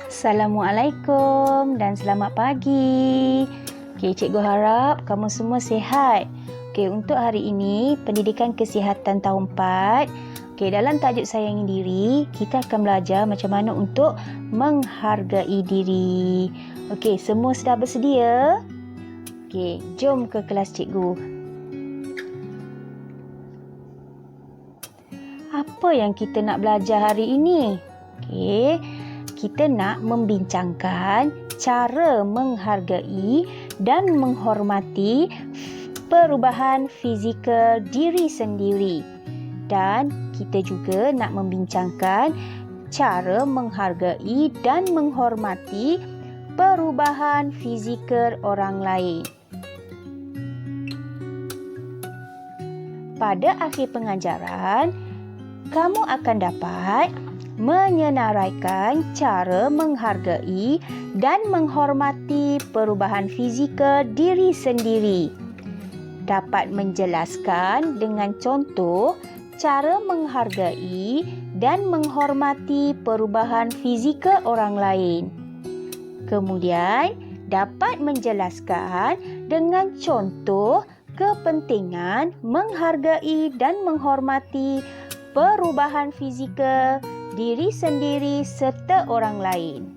Assalamualaikum dan selamat pagi. Cikgu harap kamu semua sihat. Untuk hari ini, pendidikan kesihatan tahun 4. Dalam tajuk sayangi diri, kita akan belajar macam mana untuk menghargai diri. Semua sudah bersedia? Jom ke kelas cikgu. Apa yang kita nak belajar hari ini? Kita nak membincangkan cara menghargai dan menghormati perubahan fizikal diri sendiri. Dan kita juga nak membincangkan cara menghargai dan menghormati perubahan fizikal orang lain. Pada akhir pengajaran, kamu akan dapat menyenaraikan cara menghargai dan menghormati perubahan fizikal diri sendiri. Dapat menjelaskan dengan contoh cara menghargai dan menghormati perubahan fizikal orang lain. Kemudian, dapat menjelaskan dengan contoh kepentingan menghargai dan menghormati perubahan fizikal diri sendiri serta orang lain.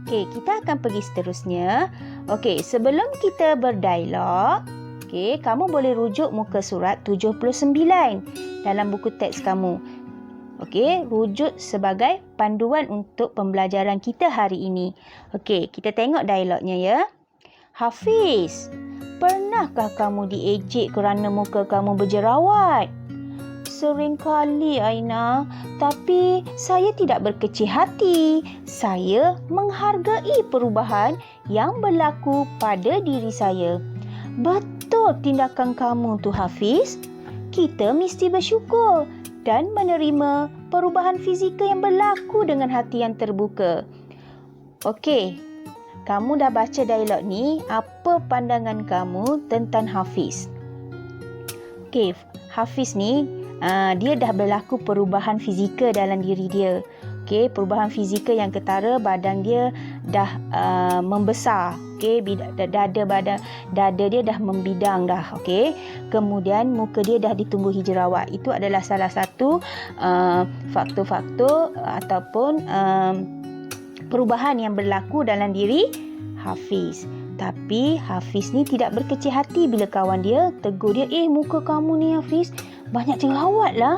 Kita akan pergi seterusnya. Sebelum kita berdialog, kamu boleh rujuk muka surat 79 dalam buku teks kamu. Rujuk sebagai panduan untuk pembelajaran kita hari ini. Kita tengok dialognya ya. Hafiz, pernahkah kamu diejek kerana muka kamu berjerawat? Seringkali, Aina, tapi saya tidak berkecil hati. Saya menghargai perubahan yang berlaku pada diri saya. Betul tindakan kamu tu, Hafiz. Kita mesti bersyukur dan menerima perubahan fizikal yang berlaku dengan hati yang terbuka. Kamu dah baca dialog ni. Apa pandangan kamu tentang Hafiz? Hafiz ni dia dah berlaku perubahan fizikal dalam diri dia. Perubahan fizikal yang ketara badan dia dah membesar. Dada dia dah membidang dah. Kemudian muka dia dah ditumbuhi jerawat. Itu adalah salah satu faktor-faktor ataupun perubahan yang berlaku dalam diri Hafiz. Tapi Hafiz ni tidak berkecil hati bila kawan dia tegur dia, muka kamu ni Hafiz banyak jerawat lah.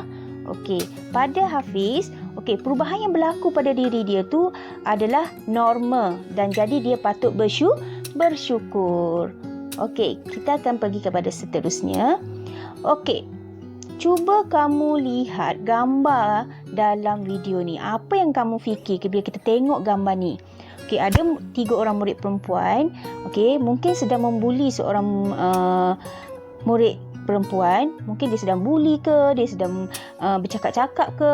Pada Hafiz, perubahan yang berlaku pada diri dia tu adalah normal dan jadi dia patut bersyukur. Kita akan pergi kepada seterusnya. Cuba kamu lihat gambar dalam video ni. Apa yang kamu fikir bila kita tengok gambar ni? Ada 3 orang murid perempuan. Mungkin sedang membuli seorang murid perempuan. Mungkin dia sedang buli ke, dia sedang bercakap-cakap ke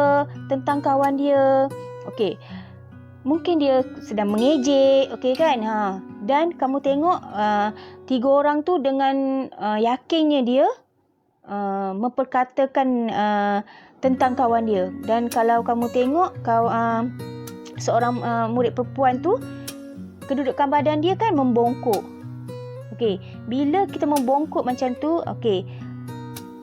tentang kawan dia. Mungkin dia sedang mengejek, kan? Dan kamu tengok 3 orang tu dengan yakinnya dia memperkatakan tentang kawan dia. Dan kalau kamu tengok seorang murid perempuan tu, kedudukan badan dia kan membongkok. Bila kita membongkok macam tu,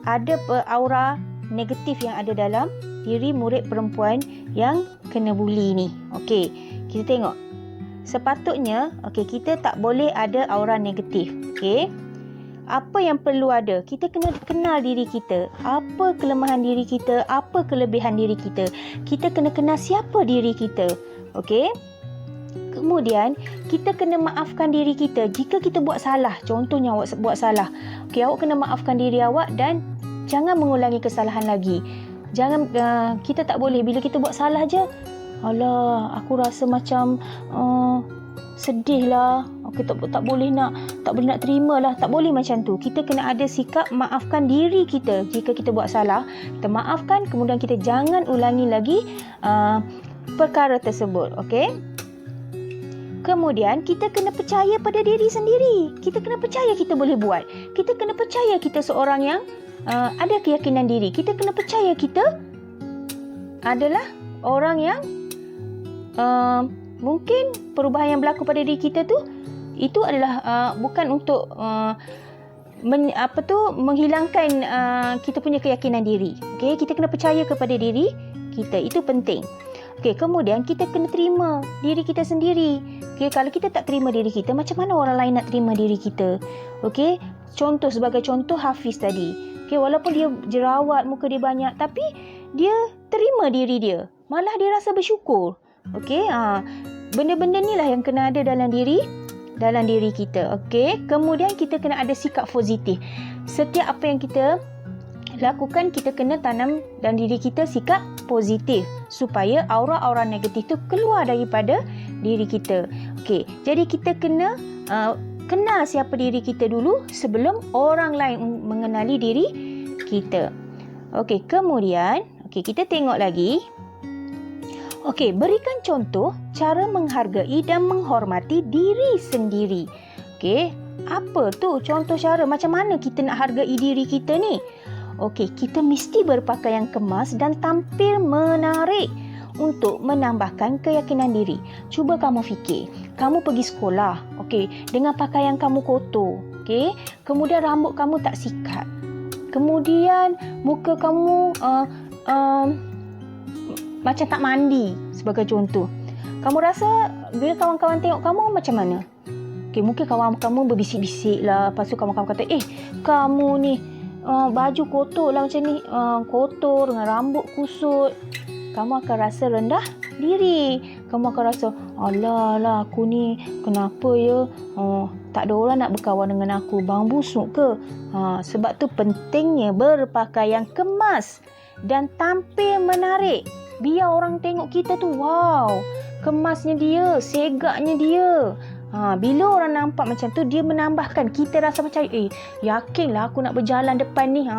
ada aura negatif yang ada dalam diri murid perempuan yang kena buli ni. Kita tengok. Sepatutnya, kita tak boleh ada aura negatif. Apa yang perlu ada? Kita kena kenal diri kita. Apa kelemahan diri kita? Apa kelebihan diri kita? Kita kena kenal siapa diri kita. Kemudian, kita kena maafkan diri kita jika kita buat salah. Contohnya, awak buat salah. Awak kena maafkan diri awak dan jangan mengulangi kesalahan lagi. Kita tak boleh bila kita buat salah je. Alah, aku rasa macam sedih lah. Tak boleh nak terima lah. Tak boleh macam tu. Kita kena ada sikap maafkan diri kita. Jika kita buat salah, kita maafkan. Kemudian kita jangan ulangi lagi perkara tersebut. Kemudian kita kena percaya pada diri sendiri. Kita kena percaya kita boleh buat. Kita kena percaya kita seorang yang ada keyakinan diri. Kita kena percaya kita adalah orang yang mungkin perubahan yang berlaku pada diri kita tu, itu adalah bukan untuk menghilangkan kita punya keyakinan diri. Okey, kita kena percaya kepada diri kita, itu penting. Okey, kemudian kita kena terima diri kita sendiri. Okey, kalau kita tak terima diri kita, macam mana orang lain nak terima diri kita? Okey, sebagai contoh Hafiz tadi. Okey, walaupun dia jerawat, muka dia banyak, tapi dia terima diri dia. Malah dia rasa bersyukur. Okey, benda-benda ni lah yang kena ada dalam diri kita. Okey, kemudian kita kena ada sikap positif. Setiap apa yang kita lakukan, kita kena tanam dalam diri kita sikap positif supaya aura-aura negatif tu keluar daripada diri kita. Okey, jadi kita kena kenal siapa diri kita dulu sebelum orang lain mengenali diri kita. Okey, kemudian kita tengok lagi. Okey, berikan contoh cara menghargai dan menghormati diri sendiri. Okey, apa tu contoh cara macam mana kita nak hargai diri kita ni? Okey, kita mesti berpakaian kemas dan tampil menarik untuk menambahkan keyakinan diri. Cuba kamu fikir, kamu pergi sekolah, okey, dengan pakaian kamu kotor, okey, kemudian rambut kamu tak sikat, kemudian muka kamu macam tak mandi sebagai contoh. Kamu rasa bila kawan-kawan tengok kamu macam mana? Okey, mungkin kawan kamu berbisik-bisik lah. Lepas tu kawan-kawan kata, kamu ni baju kotor lah macam ni, kotor dengan rambut kusut. Kamu akan rasa rendah diri. Kamu akan rasa, alah lah aku ni kenapa ya, tak ada orang nak berkawan dengan aku, bang busuk ke? Sebab tu pentingnya berpakaian kemas dan tampil menarik. Biar orang tengok kita tu, wow, kemasnya dia, segaknya dia. Bila orang nampak macam tu, dia menambahkan kita rasa macam, yakinlah aku nak berjalan depan ni.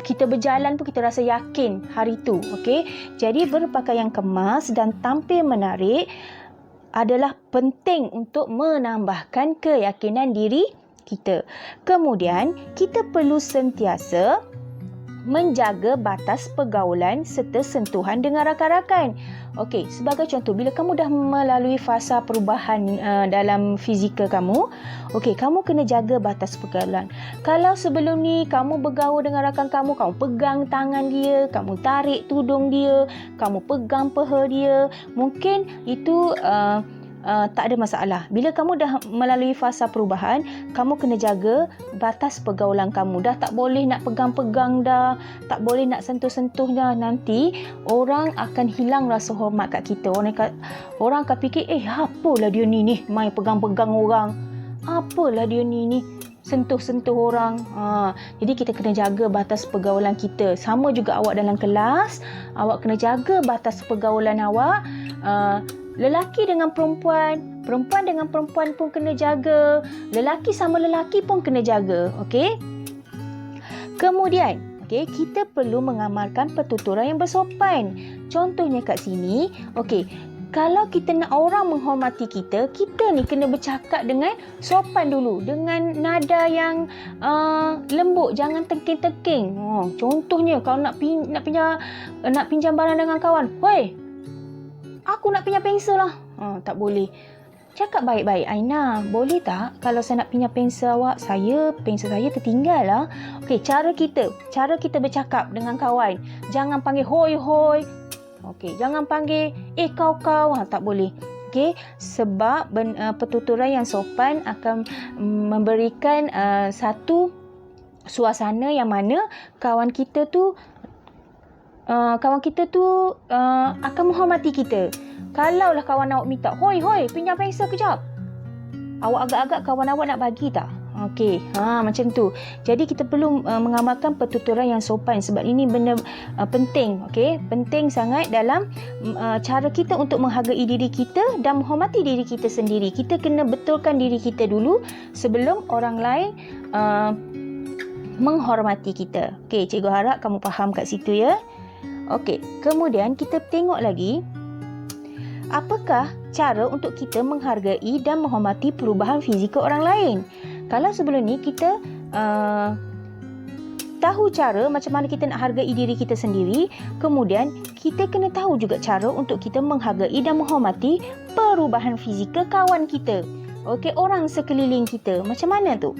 Kita berjalan pun kita rasa yakin hari tu. Okey, jadi berpakaian kemas dan tampil menarik adalah penting untuk menambahkan keyakinan diri kita. Kemudian kita perlu sentiasa menjaga batas pergaulan serta sentuhan dengan rakan-rakan. Okey, sebagai contoh, bila kamu dah melalui fasa perubahan dalam fizikal kamu, okey, kamu kena jaga batas pergaulan. Kalau sebelum ni kamu bergaul dengan rakan kamu, kamu pegang tangan dia, kamu tarik tudung dia, kamu pegang peha dia, mungkin itu tak ada masalah. Bila kamu dah melalui fasa perubahan, kamu kena jaga batas pergaulan kamu. Dah tak boleh nak pegang-pegang dah, tak boleh nak sentuh-sentuh dah. Nanti orang akan hilang rasa hormat kat kita. Orang akan fikir, apalah dia ni main pegang-pegang orang, apalah dia ni sentuh-sentuh orang. Jadi kita kena jaga batas pergaulan kita. Sama juga awak dalam kelas, awak kena jaga batas pergaulan awak. Lelaki dengan perempuan, perempuan dengan perempuan pun kena jaga, lelaki sama lelaki pun kena jaga. Okey. Kemudian, kita perlu mengamalkan pertuturan yang bersopan. Contohnya kat sini, kalau kita nak orang menghormati kita, kita ni kena bercakap dengan sopan dulu, dengan nada yang lembut, jangan tengking-tengking. Contohnya kalau nak pinjam barang dengan kawan, "Woi, aku nak pinjam pensel lah." Tak boleh. Cakap baik-baik, "Aina, boleh tak kalau saya nak pinjam pensel awak? Pensel saya tertinggal lah." Okey, cara kita bercakap dengan kawan. Jangan panggil hoi-hoi. Okey, jangan panggil kau-kau. Tak boleh. Okey, sebab pertuturan yang sopan akan memberikan satu suasana yang mana kawan kita tu akan menghormati kita. Kalaulah kawan awak minta, "Hoi, pinjam pensel kejap." Awak agak-agak kawan awak nak bagi tak? Okey, macam tu. Jadi kita perlu mengamalkan pertuturan yang sopan sebab ini benda penting. Okey, penting sangat dalam cara kita untuk menghargai diri kita dan menghormati diri kita sendiri. Kita kena betulkan diri kita dulu sebelum orang lain menghormati kita. Okey, cikgu harap kamu faham kat situ ya. Okey, kemudian kita tengok lagi, apakah cara untuk kita menghargai dan menghormati perubahan fizikal orang lain? Kalau sebelum ni kita tahu cara macam mana kita nak hargai diri kita sendiri. Kemudian kita kena tahu juga cara untuk kita menghargai dan menghormati perubahan fizikal kawan kita. Okey, orang sekeliling kita. Macam mana tu?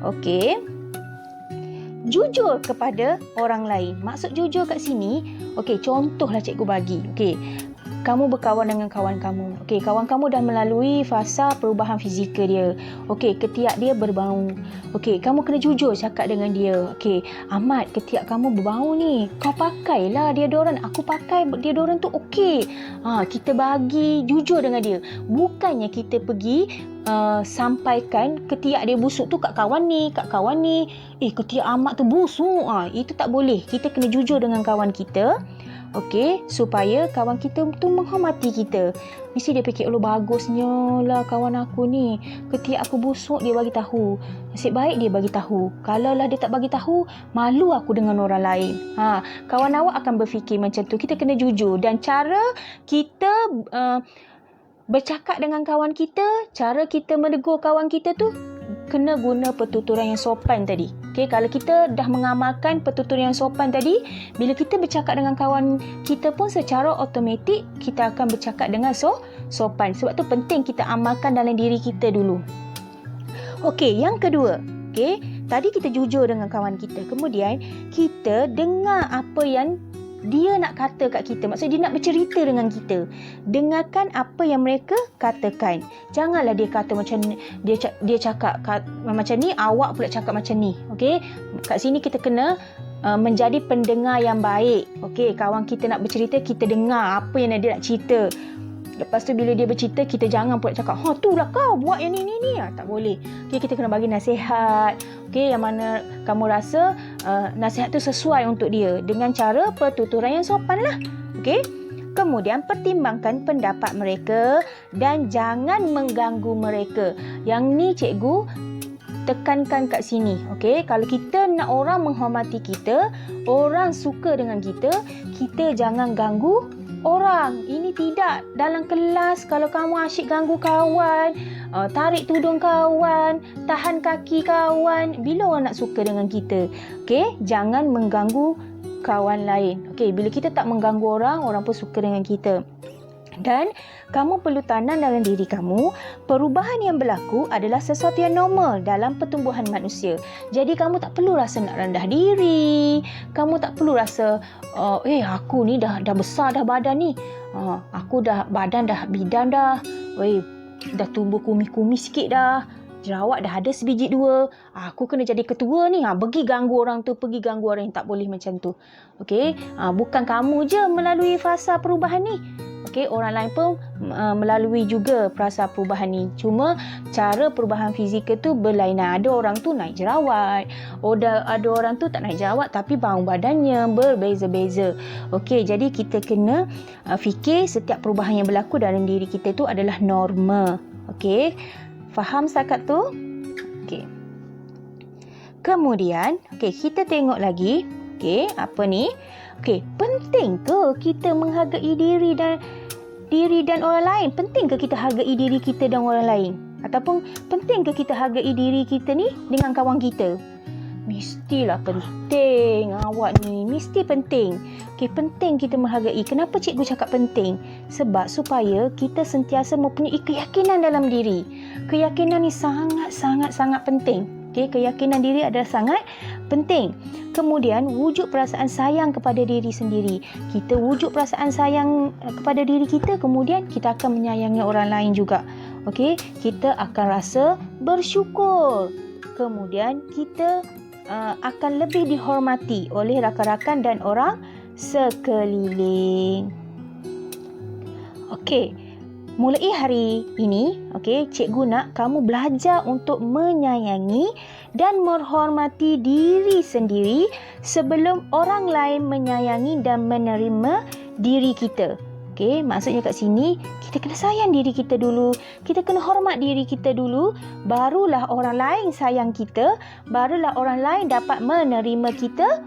Okey. Jujur kepada orang lain. Maksud jujur kat sini, okey, contohlah cikgu bagi. Okey. Kamu berkawan dengan kawan kamu. Okey, kawan kamu dah melalui fasa perubahan fizikal dia. Okey, ketiak dia berbau. Okey, kamu kena jujur cakap dengan dia. Okey, Ahmad, ketiak kamu berbau ni. Kau pakailah deodoran. Aku pakai deodoran tu okey. Kita bagi jujur dengan dia. Bukannya kita pergi sampaikan ketiak dia busuk tu kat kawan ni, kat kawan ni. Ketiak Ahmad tu busuk. Itu tak boleh. Kita kena jujur dengan kawan kita. Okey, supaya kawan kita tu menghormati kita. Mesti dia fikir, Allah bagusnya lah kawan aku ni. Ketiak aku busuk, dia bagi tahu. Nasib baik dia bagi tahu. Kalau lah dia tak bagi tahu, malu aku dengan orang lain. Kawan awak akan berfikir macam tu. Kita kena jujur. Dan cara kita bercakap dengan kawan kita, cara kita menegur kawan kita tu, kena guna pertuturan yang sopan tadi. Okey, kalau kita dah mengamalkan pertuturan yang sopan tadi, bila kita bercakap dengan kawan kita pun secara automatik kita akan bercakap dengan sopan. Sebab tu penting kita amalkan dalam diri kita dulu. Okey, yang kedua. Okey, tadi kita jujur dengan kawan kita. Kemudian kita dengar apa yang dia nak kata kat kita. Maksudnya dia nak bercerita dengan kita. Dengarkan apa yang mereka katakan. Janganlah dia kata macam dia cakap macam ni, awak pula cakap macam ni. Okey? Kat sini kita kena menjadi pendengar yang baik. Okey, kawan kita nak bercerita, kita dengar apa yang dia nak cerita. Lepas tu bila dia bercerita, kita jangan pula cakap, tu lah kau buat yang ni. Tak boleh. Okay, kita kena bagi nasihat. Okay, yang mana kamu rasa nasihat tu sesuai untuk dia. Dengan cara pertuturan yang sopan lah. Okay. Kemudian pertimbangkan pendapat mereka dan jangan mengganggu mereka. Yang ni cikgu tekankan kat sini. Okay, kalau kita nak orang menghormati kita, orang suka dengan kita, kita jangan ganggu orang. Ini tidak. Dalam kelas kalau kamu asyik ganggu kawan, tarik tudung kawan, tahan kaki kawan, bila orang nak suka dengan kita? Okey, jangan mengganggu kawan lain. Okey, bila kita tak mengganggu orang, orang pun suka dengan kita. Dan kamu perlu tanam dalam diri kamu, perubahan yang berlaku adalah sesuatu yang normal dalam pertumbuhan manusia. Jadi kamu tak perlu rasa nak rendah diri. Kamu tak perlu rasa, aku ni dah besar dah badan ni. Aku dah badan dah bidan dah. Dah tumbuh kumis-kumis sikit dah. Jerawat dah ada sebiji dua. Aku kena jadi ketua ni. Pergi ganggu orang tu, pergi ganggu orang yang tak boleh macam tu. Okey, bukan kamu je melalui fasa perubahan ni. Okey, orang lain pun melalui juga fasa perubahan ni. Cuma cara perubahan fizikal tu berlainan. Ada orang tu naik jerawat. Ada orang tu tak naik jerawat tapi bau badannya berbeza-beza. Okey, jadi kita kena fikir setiap perubahan yang berlaku dalam diri kita tu adalah normal. Okey, faham setakat tu? Okey. Kemudian, kita tengok lagi. Okey, apa ni? Okey, penting ke kita menghargai diri dan orang lain? Penting ke kita hargai diri kita dan orang lain? Ataupun penting ke kita hargai diri kita ni dengan kawan kita? Mestilah penting. Awak ni mesti penting. Okey, penting kita menghargai. Kenapa cikgu cakap penting? Sebab supaya kita sentiasa mempunyai keyakinan dalam diri. Keyakinan ni sangat penting. Okey, keyakinan diri adalah sangat penting. Kemudian wujud perasaan sayang kepada diri sendiri. Kita wujud perasaan sayang kepada diri kita, kemudian kita akan menyayangi orang lain juga. Okey, kita akan rasa bersyukur. Kemudian kita akan lebih dihormati oleh rakan-rakan dan orang sekeliling. Okey, mulai hari ini, cikgu nak kamu belajar untuk menyayangi dan menghormati diri sendiri sebelum orang lain menyayangi dan menerima diri kita. Okey, maksudnya kat sini kita kena sayang diri kita dulu, kita kena hormat diri kita dulu, barulah orang lain sayang kita, barulah orang lain dapat menerima kita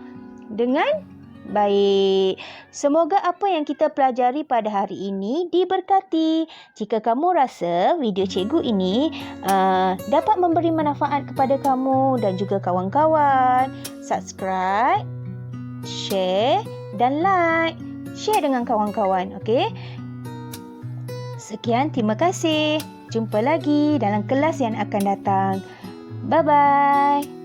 dengan Baik, semoga apa yang kita pelajari pada hari ini diberkati. Jika kamu rasa video cikgu ini dapat memberi manfaat kepada kamu dan juga kawan-kawan, subscribe, share dan like. Share dengan kawan-kawan, okey? Sekian, terima kasih. Jumpa lagi dalam kelas yang akan datang. Bye-bye.